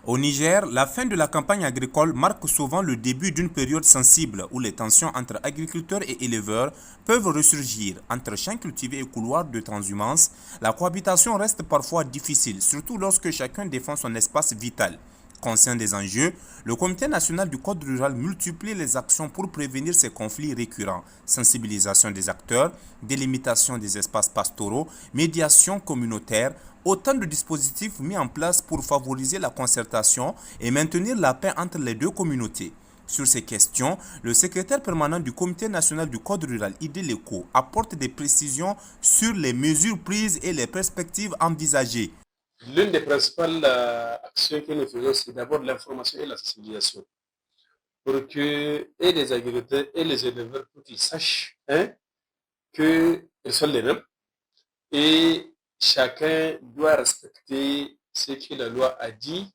Au Niger, la fin de la campagne agricole marque souvent le début d'une période sensible où les tensions entre agriculteurs et éleveurs peuvent ressurgir. Entre champs cultivés et couloirs de transhumance, la cohabitation reste parfois difficile, surtout lorsque chacun défend son espace vital. Conscient des enjeux, le Comité national du Code rural multiplie les actions pour prévenir ces conflits récurrents. Sensibilisation des acteurs, délimitation des espaces pastoraux, médiation communautaire, autant de dispositifs mis en place pour favoriser la concertation et maintenir la paix entre les deux communautés. Sur ces questions, le secrétaire permanent du Comité national du Code rural, Ideleco, apporte des précisions sur les mesures prises et les perspectives envisagées. L'une des principales actions que nous faisons, c'est d'abord l'information et la sensibilisation. Pour que et les agriculteurs et les éleveurs, pour qu'ils sachent qu'ils sont les mêmes et chacun doit respecter ce que la loi a dit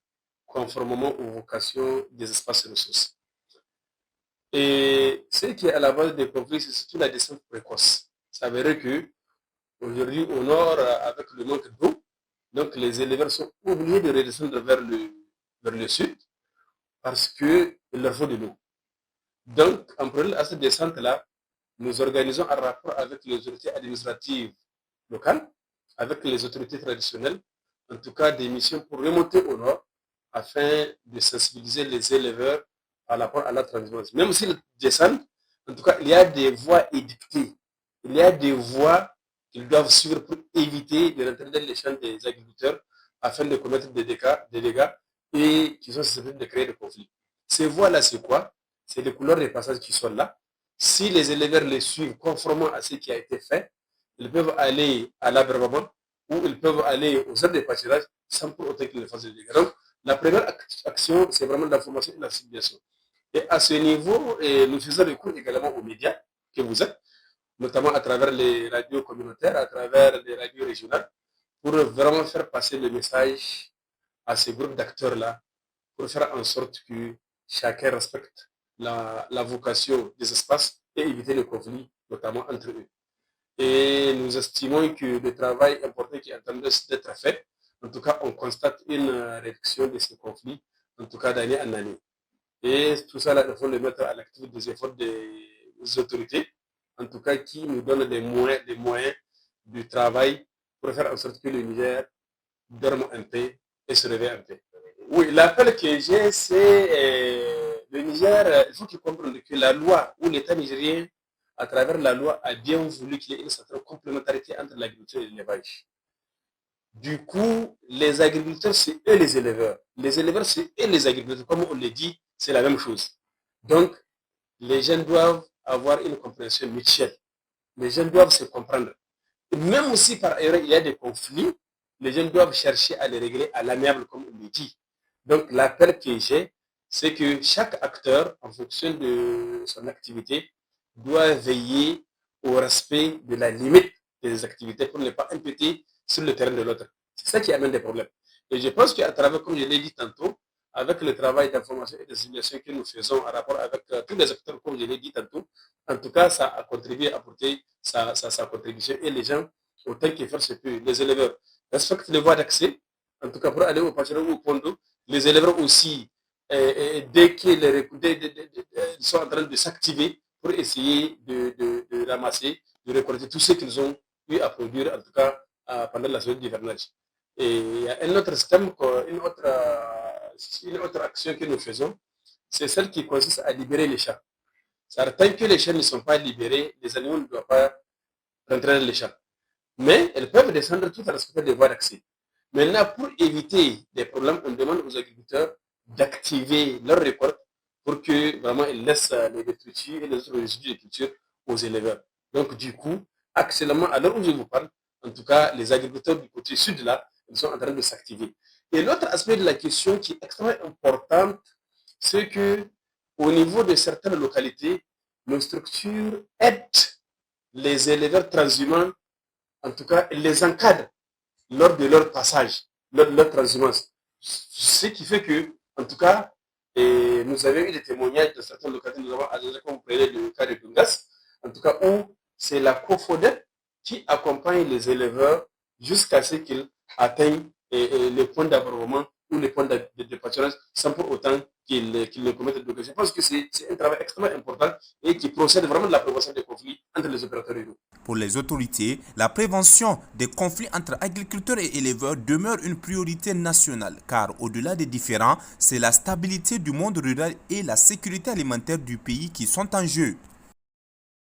conformément aux vocations des espaces ressources. Et ce qui est à la base des conflits, c'est surtout la descente précoce. Ça veut dire que aujourd'hui, au nord, avec le manque d'eau, donc les éleveurs sont obligés de redescendre vers le sud parce qu'il leur faut de l'eau. Donc, en prenant à cette descente-là, nous organisons un rapport avec les autorités administratives locales, avec les autorités traditionnelles, en tout cas des missions pour remonter au nord afin de sensibiliser les éleveurs par rapport à la transhumance. Même s'ils descendent, en tout cas, il y a des voies édictées. Il y a des voies qu'ils doivent suivre pour éviter de rentrer dans les champs des agriculteurs afin de commettre des dégâts et qui sont susceptibles de créer des conflits. Ces voies-là, c'est quoi? C'est les couleurs des passages qui sont là. Si les éleveurs les suivent conformément à ce qui a été fait, ils peuvent aller à l'abreuvoir ou ils peuvent aller aux aires de pâturage sans pour autant qu'ils ne fassent des dégâts. Donc, la première action, c'est vraiment l'information et la civilisation. Et à ce niveau, nous faisons recours également aux médias que vous êtes, notamment à travers les radios communautaires, à travers les radios régionales, pour vraiment faire passer le message à ces groupes d'acteurs-là, pour faire en sorte que chacun respecte la vocation des espaces et éviter le conflit, notamment entre eux. Et nous estimons que le travail important qui est en train d'être fait, en tout cas, on constate une réduction de ces conflits, en tout cas d'année en année. Et tout ça, là, il faut le mettre à l'activité des efforts des autorités, en tout cas, qui nous donnent des moyens du travail pour faire en sorte que le Niger dorme un peu et se réveille un peu. Oui, l'appel que j'ai, c'est le Niger, il faut qu'il comprenne que la loi ou l'État nigérien, à travers la loi, a bien voulu qu'il y ait une certaine complémentarité entre l'agriculture et l'élevage. Du coup, les agriculteurs, c'est eux les éleveurs. Les éleveurs, c'est eux les agriculteurs. Comme on le dit, c'est la même chose. Donc, les gens doivent avoir une compréhension mutuelle. Les gens doivent se comprendre. Et même si par ailleurs il y a des conflits, les gens doivent chercher à les régler à l'amiable, comme on le dit. Donc, l'appel que j'ai, c'est que chaque acteur, en fonction de son activité, doit veiller au respect de la limite des activités pour ne pas imputer sur le terrain de l'autre. C'est ça qui amène des problèmes. Et je pense qu'à travers, comme je l'ai dit tantôt, avec le travail d'information et de simulation que nous faisons en rapport avec tous les acteurs, comme je l'ai dit tantôt, en tout cas, ça a contribué à apporter sa contribution. Et les gens, autant qu'ils faire ce que les éleveurs respectent les voies d'accès, en tout cas pour aller au pâturage ou au pont d'eau, les éleveurs aussi, dès qu'ils sont en train de s'activer pour essayer de ramasser, de récolter tout ce qu'ils ont eu à produire, en tout cas pendant la saison d'hivernage. Et il y a un autre système, une autre action que nous faisons, c'est celle qui consiste à libérer les chats. Tant que les chats ne sont pas libérés, les animaux ne doivent pas rentrer dans les champs. Mais elles peuvent descendre tout en respectant des voies d'accès. Maintenant, pour éviter des problèmes, on demande aux agriculteurs d'activer leur récolte pour que vraiment ils laissent les détritus et les autres résidus de culture aux éleveurs. Donc, du coup, actuellement, à l'heure où je vous parle, en tout cas, les agriculteurs du côté sud là, ils sont en train de s'activer. Et l'autre aspect de la question qui est extrêmement important, c'est que au niveau de certaines localités, nos structures aident les éleveurs transhumants, en tout cas, les encadrent lors de leur passage, lors de leur transhumance. Ce qui fait que, en tout cas, nous avons eu des témoignages de certaines localités, nous avons déjà comme vous prenez le cas de Dungas, en tout cas, où c'est la COFODEP qui accompagne les éleveurs jusqu'à ce qu'ils atteignent les points d'abreuvement ou les points de pâturage sans pour autant qu'ils ne commettent de blocage. Je pense que c'est un travail extrêmement important et qui procède vraiment de la prévention des conflits entre les opérateurs ruraux. Pour les autorités, la prévention des conflits entre agriculteurs et éleveurs demeure une priorité nationale, car au-delà des différends, c'est la stabilité du monde rural et la sécurité alimentaire du pays qui sont en jeu.